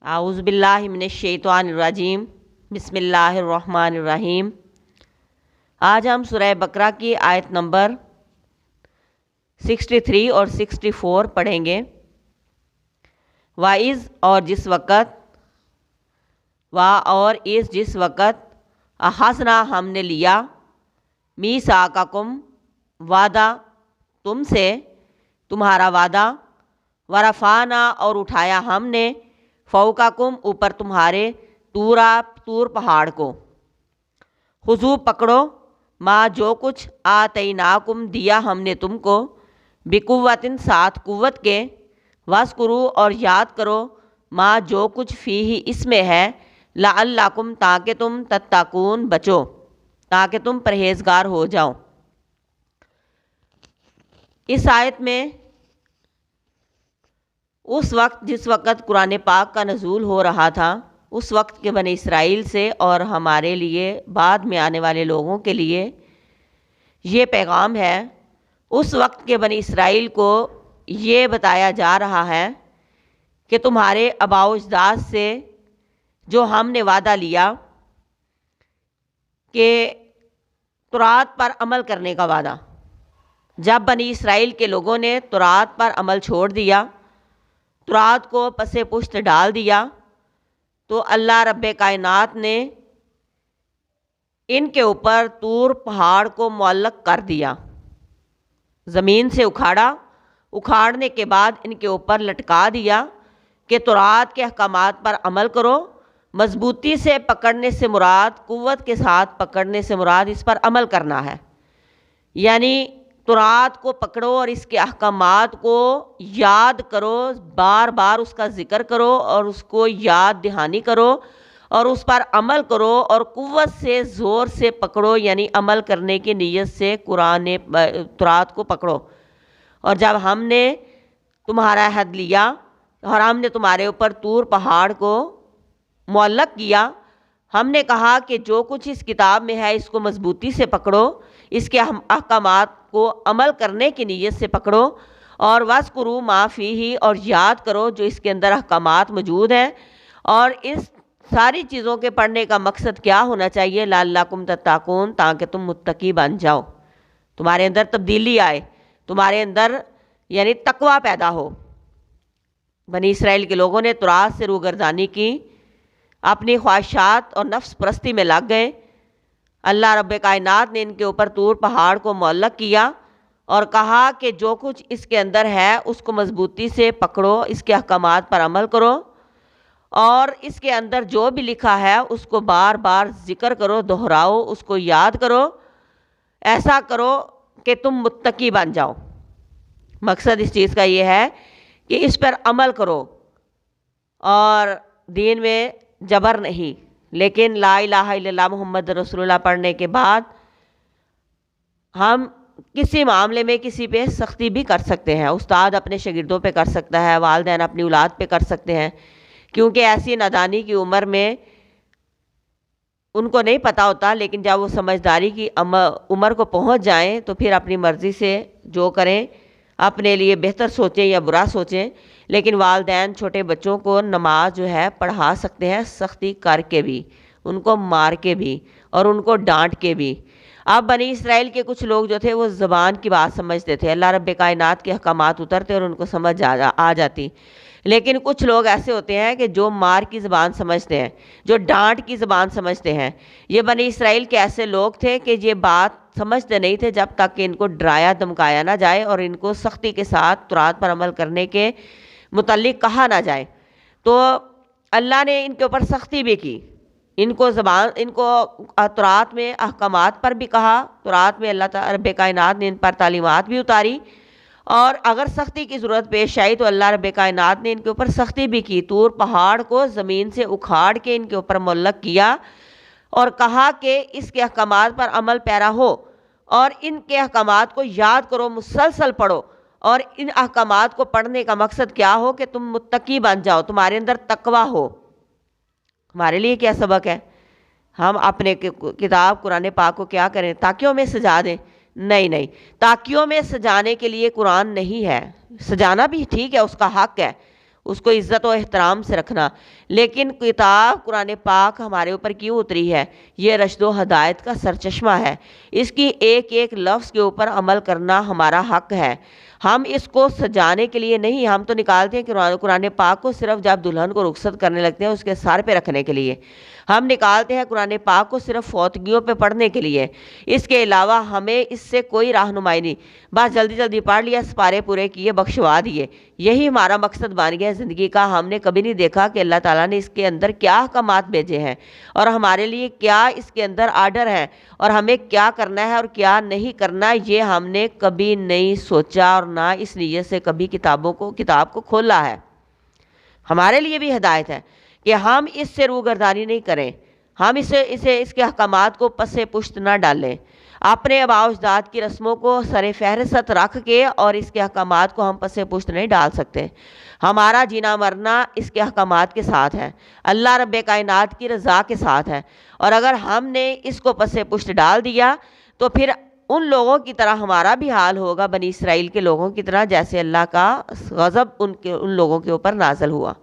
اعوذ باللہ من الشیطان الرجیم بسم اللہ الرحمن الرحیم۔ آج ہم سورہ بقرہ کی آیت نمبر 63 اور 64 پڑھیں گے۔ وَإِذْ اور جس وقت، اور اس جس وقت، اخذنا ہم نے لیا، میثاقکم وعدہ تم سے، تمہارا وعدہ، ورفعنا اور اٹھایا ہم نے، فوقکم اوپر تمہارے، طور پہاڑ کو، خذو پکڑو، ما جو کچھ، آتیناکم دیا ہم نے تم کو، بقوتٍ ساتھ قوت کے، واذکروا اور یاد کرو، ما جو کچھ فیہ اس میں ہے، لعلکم تاکہ تم تتقون بچو، تاکہ تم پرہیزگار ہو جاؤ۔ اس آیت میں اس وقت جس وقت قرآن پاک کا نزول ہو رہا تھا، اس وقت کے بنی اسرائیل سے اور ہمارے لیے بعد میں آنے والے لوگوں کے لیے یہ پیغام ہے۔ اس وقت کے بنی اسرائیل کو یہ بتایا جا رہا ہے کہ تمہارے آباء و اجداد سے جو ہم نے وعدہ لیا کہ تورات پر عمل کرنے کا وعدہ، جب بنی اسرائیل کے لوگوں نے تورات پر عمل چھوڑ دیا، تورات کو پس پشت ڈال دیا، تو اللہ رب کائنات نے ان کے اوپر طور پہاڑ کو معلق کر دیا، زمین سے اکھاڑنے کے بعد ان کے اوپر لٹکا دیا کہ تورات کے احکامات پر عمل کرو۔ مضبوطی سے پکڑنے سے مراد، قوت کے ساتھ پکڑنے سے مراد اس پر عمل کرنا ہے، یعنی تورات کو پکڑو اور اس کے احکامات کو یاد کرو، بار بار اس کا ذکر کرو اور اس کو یاد دہانی کرو اور اس پر عمل کرو، اور قوت سے زور سے پکڑو، یعنی عمل کرنے کی نیت سے تورات کو پکڑو۔ اور جب ہم نے تمہارا عہد لیا اور ہم نے تمہارے اوپر طور پہاڑ کو معلق کیا، ہم نے کہا کہ جو کچھ اس کتاب میں ہے اس کو مضبوطی سے پکڑو، اس کے احکامات کو عمل کرنے کی نیت سے پکڑو، اور وَاذْكُرُوا مَا فِيهِ اور یاد کرو جو اس کے اندر احکامات موجود ہیں۔ اور اس ساری چیزوں کے پڑھنے کا مقصد کیا ہونا چاہیے؟ لَعَلَّكُمْ تَتَّقُونَ، تاکہ تم متقی بن جاؤ، تمہارے اندر تبدیلی آئے، تمہارے اندر یعنی تقوی پیدا ہو۔ بنی اسرائیل کے لوگوں نے تورات سے روگردانی کی، اپنی خواہشات اور نفس پرستی میں لگ گئے۔ اللہ رب کائنات نے ان کے اوپر طور پہاڑ کو معلق کیا اور کہا کہ جو کچھ اس کے اندر ہے اس کو مضبوطی سے پکڑو، اس کے احکامات پر عمل کرو، اور اس کے اندر جو بھی لکھا ہے اس کو بار بار ذکر کرو، دہراؤ، اس کو یاد کرو، ایسا کرو کہ تم متقی بن جاؤ۔ مقصد اس چیز کا یہ ہے کہ اس پر عمل کرو، اور دین میں جبر نہیں، لیکن لا الہ الا اللہ محمد رسول اللہ پڑھنے کے بعد ہم کسی معاملے میں کسی پہ سختی بھی کر سکتے ہیں، استاد اپنے شاگردوں پہ کر سکتا ہے، والدین اپنی اولاد پہ کر سکتے ہیں، کیونکہ ایسی نادانی کی عمر میں ان کو نہیں پتہ ہوتا، لیکن جب وہ سمجھداری کی عمر کو پہنچ جائیں تو پھر اپنی مرضی سے جو کریں، اپنے لیے بہتر سوچیں یا برا سوچیں۔ لیکن والدین چھوٹے بچوں کو نماز جو ہے پڑھا سکتے ہیں، سختی کر کے بھی، ان کو مار کے بھی اور ان کو ڈانٹ کے بھی۔ اب بنی اسرائیل کے کچھ لوگ جو تھے وہ زبان کی بات سمجھتے تھے، اللہ رب کائنات کے احکامات اترتے اور ان کو سمجھ آ جاتی، لیکن کچھ لوگ ایسے ہوتے ہیں کہ جو مار کی زبان سمجھتے ہیں، جو ڈانٹ کی زبان سمجھتے ہیں۔ یہ بنی اسرائیل کے ایسے لوگ تھے کہ یہ بات سمجھتے نہیں تھے جب تک کہ ان کو ڈرایا دھمکایا نہ جائے اور ان کو سختی کے ساتھ تورات پر عمل کرنے کے متعلق کہا نہ جائے۔ تو اللہ نے ان کے اوپر سختی بھی کی، ان کو تورات میں احکامات پر بھی کہا، تورات میں اللہ تعالی رب کائنات نے ان پر تعلیمات بھی اتاری، اور اگر سختی کی ضرورت پیش آئی تو اللہ رب کائنات نے ان کے اوپر سختی بھی کی، طور پہاڑ کو زمین سے اکھاڑ کے ان کے اوپر معلق کیا اور کہا کہ اس کے احکامات پر عمل پیرا ہو اور ان کے احکامات کو یاد کرو، مسلسل پڑھو، اور ان احکامات کو پڑھنے کا مقصد کیا ہو کہ تم متقی بن جاؤ، تمہارے اندر تقوی ہو۔ ہمارے لیے کیا سبق ہے؟ ہم اپنے کتاب قرآن پاک کو کیا کریں؟ تاکیوں میں سجا دیں؟ نہیں، تاکیوں میں سجانے کے لیے قرآن نہیں ہے، سجانا بھی ٹھیک ہے، اس کا حق ہے، اس کو عزت و احترام سے رکھنا۔ لیکن کتاب قرآن پاک ہمارے اوپر کیوں اتری ہے؟ یہ رشد و ہدایت کا سرچشمہ ہے، اس کی ایک ایک لفظ کے اوپر عمل کرنا ہمارا حق ہے۔ ہم اس کو سجانے کے لیے نہیں، ہم تو نکالتے ہیں قرآن پاک کو صرف جب دلہن کو رخصت کرنے لگتے ہیں اس کے سر پہ رکھنے کے لیے، ہم نکالتے ہیں قرآن پاک کو صرف فوتگیوں پہ پڑھنے کے لیے، اس کے علاوہ ہمیں اس سے کوئی رہنمائی نہیں، بس جلدی جلدی پڑھ لیا، سپارے پورے کیے، بخشوا دیے، یہی ہمارا مقصد بن گیا زندگی کا۔ ہم نے کبھی نہیں دیکھا کہ اللہ تعالیٰ نے اس کے اندر کیا احکامات بھیجے ہیں اور ہمارے لیے کیا اس کے اندر آرڈر ہے اور ہمیں کیا کرنا ہے اور کیا نہیں کرنا، یہ ہم نے کبھی نہیں سوچا اور نہ اس نیت سے کبھی کتاب کو کھولا ہے۔ ہمارے لیے بھی ہدایت ہے کہ ہم اس سے روگردانی نہیں کریں، ہم اس کے احکامات کو پس پشت نہ ڈالیں، اپنے آباء و اجداد کی رسموں کو سر فہرست رکھ کے اور اس کے احکامات کو ہم پس پشت نہیں ڈال سکتے۔ ہمارا جینا مرنا اس کے احکامات کے ساتھ ہے، اللہ رب کائنات کی رضا کے ساتھ ہے، اور اگر ہم نے اس کو پس پشت ڈال دیا تو پھر ان لوگوں کی طرح ہمارا بھی حال ہوگا، بنی اسرائیل کے لوگوں کی طرح، جیسے اللہ کا غضب ان لوگوں کے اوپر نازل ہوا۔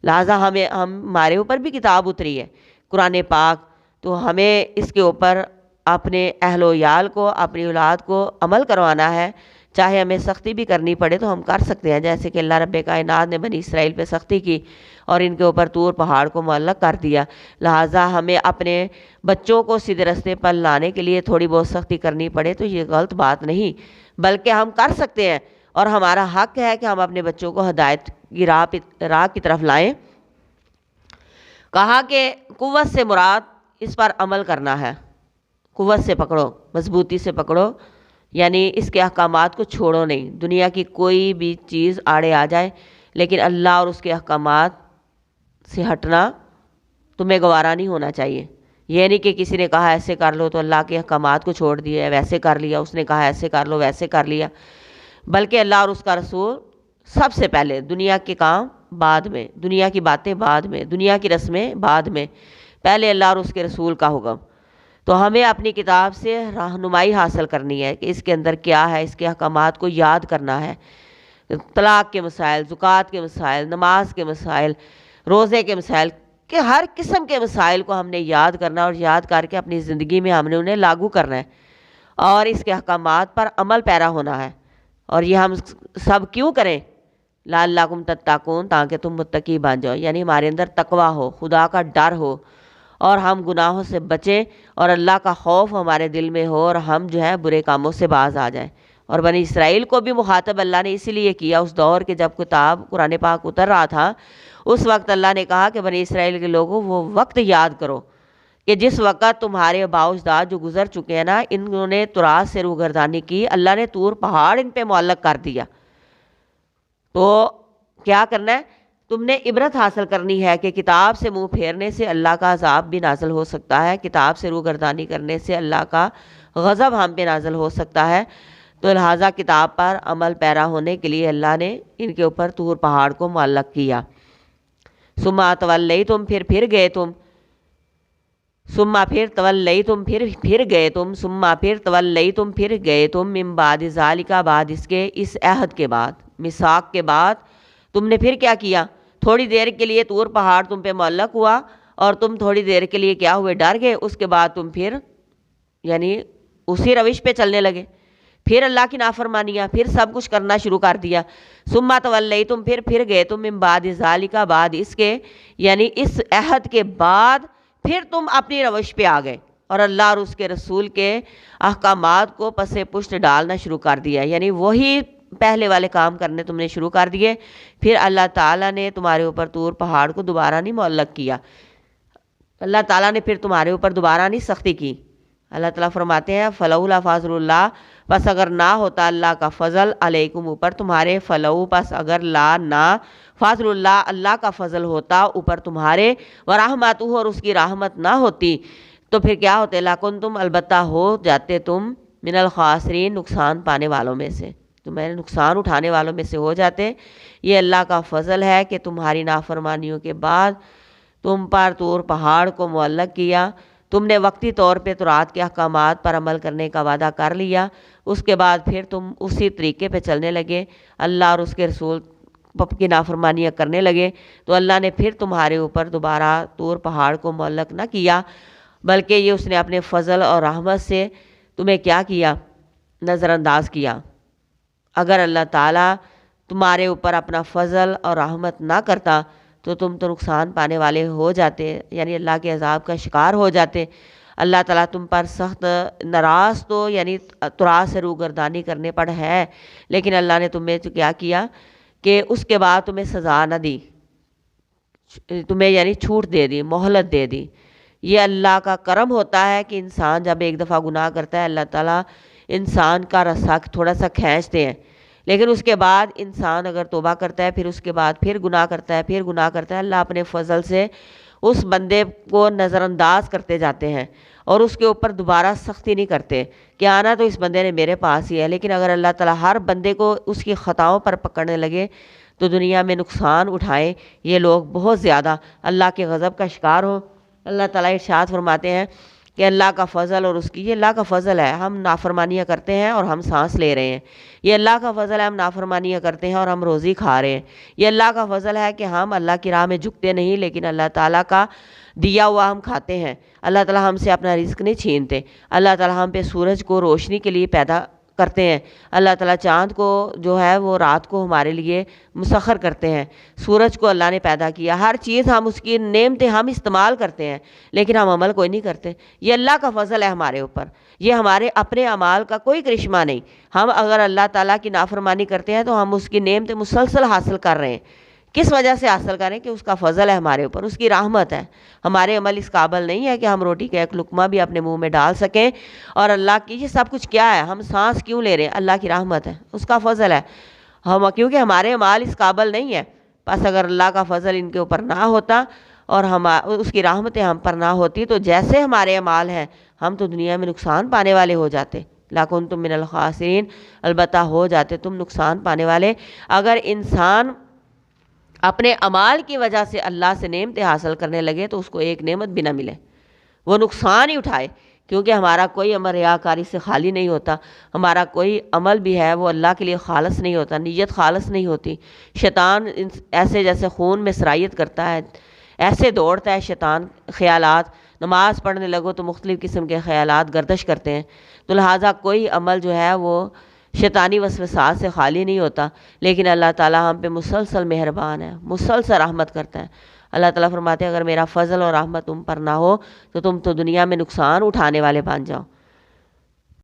لہٰذا ہمارے اوپر بھی کتاب اتری ہے قرآن پاک، تو ہمیں اس کے اوپر اپنے اہل و عیال کو، اپنی اولاد کو عمل کروانا ہے، چاہے ہمیں سختی بھی کرنی پڑے تو ہم کر سکتے ہیں، جیسے کہ اللہ رب کائنات نے بنی اسرائیل پہ سختی کی اور ان کے اوپر طور پہاڑ کو معلق کر دیا۔ لہٰذا ہمیں اپنے بچوں کو سیدھے راستے پر لانے کے لیے تھوڑی بہت سختی کرنی پڑے تو یہ غلط بات نہیں، بلکہ ہم کر سکتے ہیں اور ہمارا حق ہے کہ ہم اپنے بچوں کو ہدایت کی راہ کی طرف لائیں۔ کہا کہ قوت سے مراد اس پر عمل کرنا ہے، قوت سے پکڑو، مضبوطی سے پکڑو، یعنی اس کے احکامات کو چھوڑو نہیں۔ دنیا کی کوئی بھی چیز آڑے آ جائے لیکن اللہ اور اس کے احکامات سے ہٹنا تمہیں گوارا نہیں ہونا چاہیے۔ یہ نہیں کہ کسی نے کہا ایسے کر لو تو اللہ کے احکامات کو چھوڑ دیا، ویسے کر لیا، اس نے کہا ایسے کر لو ویسے کر لیا، بلکہ اللہ اور اس کا رسول سب سے پہلے، دنیا کے کام بعد میں، دنیا کی باتیں بعد میں، دنیا کی رسمیں بعد میں، پہلے اللہ اور اس کے رسول کا حکم۔ تو ہمیں اپنی کتاب سے رہنمائی حاصل کرنی ہے کہ اس کے اندر کیا ہے، اس کے احکامات کو یاد کرنا ہے۔ طلاق کے مسائل، زکوٰۃ کے مسائل، نماز کے مسائل، روزے کے مسائل، کہ ہر قسم کے مسائل کو ہم نے یاد کرنا اور یاد کر کے اپنی زندگی میں ہم نے انہیں لاگو کرنا ہے اور اس کے احکامات پر عمل پیرا ہونا ہے۔ اور یہ ہم سب کیوں کریں؟ لعلکم تتقون، تاکہ تم متقی بن جاؤ، یعنی ہمارے اندر تقوی ہو، خدا کا ڈر ہو اور ہم گناہوں سے بچیں اور اللہ کا خوف ہمارے دل میں ہو اور ہم جو ہے برے کاموں سے باز آ جائیں۔ اور بنی اسرائیل کو بھی مخاطب اللہ نے اسی لیے کیا، اس دور کے جب کتاب قرآن پاک اتر رہا تھا اس وقت اللہ نے کہا کہ بنی اسرائیل کے لوگوں وہ وقت یاد کرو کہ جس وقت تمہارے آباء و اجداد جو گزر چکے ہیں نا، انہوں نے تورات سے روگردانی کی، اللہ نے طور پہاڑ ان پہ معلق کر دیا۔ تو کیا کرنا ہے؟ تم نے عبرت حاصل کرنی ہے کہ کتاب سے منہ پھیرنے سے اللہ کا عذاب بھی نازل ہو سکتا ہے، کتاب سے روگردانی کرنے سے اللہ کا غضب ہم پہ نازل ہو سکتا ہے۔ تو لہٰذا کتاب پر عمل پیرا ہونے کے لیے اللہ نے ان کے اوپر طور پہاڑ کو معلق کیا۔ ثم تولیتم، پھر گئے تم، ثم پھر تولیتم، پھر گئے تم، ثم پھر تولیتم، پھر گئے تم، من بعد ذالک، بعد اس کے، اس عہد کے بعد، میثاق کے بعد تم نے پھر کیا کیا؟ تھوڑی دیر کے لیے طور پہاڑ تم پہ معلق ہوا اور تم تھوڑی دیر کے لیے کیا ہوئے؟ ڈر گئے۔ اس کے بعد تم پھر یعنی اسی روش پہ چلنے لگے، پھر اللہ کی نافرمانیاں، پھر سب کچھ کرنا شروع کر دیا۔ ثم تولیتم، پھر گئے تم، من بعد ذالک، بعد اس کے، یعنی اس عہد کے بعد پھر تم اپنی روش پہ آ گئے اور اللہ اور اس کے رسول کے احکامات کو پس پشت ڈالنا شروع کر دیا، یعنی وہی پہلے والے کام کرنے تم نے شروع کر دیے۔ پھر اللہ تعالیٰ نے تمہارے اوپر طور پہاڑ کو دوبارہ نہیں معلق کیا، اللہ تعالیٰ نے پھر تمہارے اوپر دوبارہ نہیں سختی کی۔ اللہ تعالیٰ فرماتے ہیں فلولا فضل اللہ، پس اگر نہ ہوتا اللہ کا فضل علیکم اوپر تمہارے، فلو پس اگر لا نہ، فضل اللہ اللہ کا فضل ہوتا اوپر تمہارے، ورحمتہ اور اس کی رحمت نہ ہوتی تو پھر کیا ہوتے؟ لکنتم البتہ ہو جاتے تم، من الخاسرین نقصان پانے والوں میں سے، تو میں نقصان اٹھانے والوں میں سے ہو جاتے۔ یہ اللہ کا فضل ہے کہ تمہاری نافرمانیوں کے بعد تم پر طور پہاڑ کو معلق کیا، تم نے وقتی طور پہ تورات کے احکامات پر عمل کرنے کا وعدہ کر لیا، اس کے بعد پھر تم اسی طریقے پہ چلنے لگے، اللہ اور اس کے رسول کی نافرمانیاں کرنے لگے تو اللہ نے پھر تمہارے اوپر دوبارہ طور پہاڑ کو معلق نہ کیا، بلکہ یہ اس نے اپنے فضل اور رحمت سے تمہیں کیا کیا، نظر انداز کیا۔ اگر اللہ تعالیٰ تمہارے اوپر اپنا فضل اور رحمت نہ کرتا تو تم تو نقصان پانے والے ہو جاتے، یعنی اللہ کے عذاب کا شکار ہو جاتے۔ اللہ تعالیٰ تم پر سخت ناراض تو یعنی ترا سے روگردانی کرنے پر ہے، لیکن اللہ نے تمہیں تو کیا کیا کہ اس کے بعد تمہیں سزا نہ دی، تمہیں یعنی چھوٹ دے دی، مہلت دے دی۔ یہ اللہ کا کرم ہوتا ہے کہ انسان جب ایک دفعہ گناہ کرتا ہے اللہ تعالیٰ انسان کا رسا تھوڑا سا کھینچتے ہیں، لیکن اس کے بعد انسان اگر توبہ کرتا ہے، پھر اس کے بعد پھر گناہ کرتا ہے، پھر گناہ کرتا ہے، اللہ اپنے فضل سے اس بندے کو نظر انداز کرتے جاتے ہیں اور اس کے اوپر دوبارہ سختی نہیں کرتے کہ آنا تو اس بندے نے میرے پاس ہی ہے۔ لیکن اگر اللہ تعالیٰ ہر بندے کو اس کی خطاؤں پر پکڑنے لگے تو دنیا میں نقصان اٹھائیں یہ لوگ بہت زیادہ اللہ کے غضب کا شکار ہوں۔ اللہ تعالیٰ ارشاد فرماتے ہیں کہ اللہ کا فضل اور اس کی، یہ اللہ کا فضل ہے، ہم نافرمانیاں کرتے ہیں اور ہم سانس لے رہے ہیں۔ یہ اللہ کا فضل ہے، ہم نافرمانیاں کرتے ہیں اور ہم روزی کھا رہے ہیں۔ یہ اللہ کا فضل ہے کہ ہم اللہ کی راہ میں جھکتے نہیں، لیکن اللہ تعالیٰ کا دیا ہوا ہم کھاتے ہیں۔ اللہ تعالیٰ ہم سے اپنا رزق نہیں چھینتے۔ اللہ تعالیٰ ہم پہ سورج کو روشنی کے لیے پیدا کرتے ہیں۔ اللہ تعالیٰ چاند کو جو ہے وہ رات کو ہمارے لیے مسخر کرتے ہیں۔ سورج کو اللہ نے پیدا کیا، ہر چیز ہم اس کی نعمتیں ہم استعمال کرتے ہیں، لیکن ہم عمل کوئی نہیں کرتے۔ یہ اللہ کا فضل ہے ہمارے اوپر، یہ ہمارے اپنے اعمال کا کوئی کرشمہ نہیں۔ ہم اگر اللہ تعالیٰ کی نافرمانی کرتے ہیں تو ہم اس کی نعمتیں مسلسل حاصل کر رہے ہیں۔ کس وجہ سے حاصل کریں؟ کہ اس کا فضل ہے ہمارے اوپر، اس کی رحمت ہے۔ ہمارے عمل اس قابل نہیں ہے کہ ہم روٹی کا ایک لقمہ بھی اپنے منہ میں ڈال سکیں، اور اللہ کی یہ سب کچھ کیا ہے، ہم سانس کیوں لے رہے ہیں؟ اللہ کی رحمت ہے، اس کا فضل ہے۔ ہم کیونکہ ہمارے عمل اس قابل نہیں ہے، بس اگر اللہ کا فضل ان کے اوپر نہ ہوتا اور اس کی رحمتیں ہم پر نہ ہوتی تو جیسے ہمارے اعمال ہیں ہم تو دنیا میں نقصان پانے والے ہو جاتے۔ لَكُنْتُم مِّنَ الْخَاسِرِينَ، البتہ ہو جاتے تم نقصان پانے والے۔ اگر انسان اپنے اعمال کی وجہ سے اللہ سے نعمتیں حاصل کرنے لگے تو اس کو ایک نعمت بھی نہ ملے، وہ نقصان ہی اٹھائے، کیونکہ ہمارا کوئی عمل ریاکاری سے خالی نہیں ہوتا۔ ہمارا کوئی عمل بھی ہے وہ اللہ کے لیے خالص نہیں ہوتا، نیت خالص نہیں ہوتی۔ شیطان ایسے جیسے خون میں سرایت کرتا ہے ایسے دوڑتا ہے شیطان، خیالات، نماز پڑھنے لگو تو مختلف قسم کے خیالات گردش کرتے ہیں۔ تو لہٰذا کوئی عمل جو ہے وہ شیطانی وسوسات سے خالی نہیں ہوتا، لیکن اللہ تعالیٰ ہم پہ مسلسل مہربان ہے، مسلسل رحمت کرتا ہے۔ اللہ تعالیٰ فرماتے ہیں اگر میرا فضل اور رحمت تم پر نہ ہو تو تم تو دنیا میں نقصان اٹھانے والے بن جاؤ۔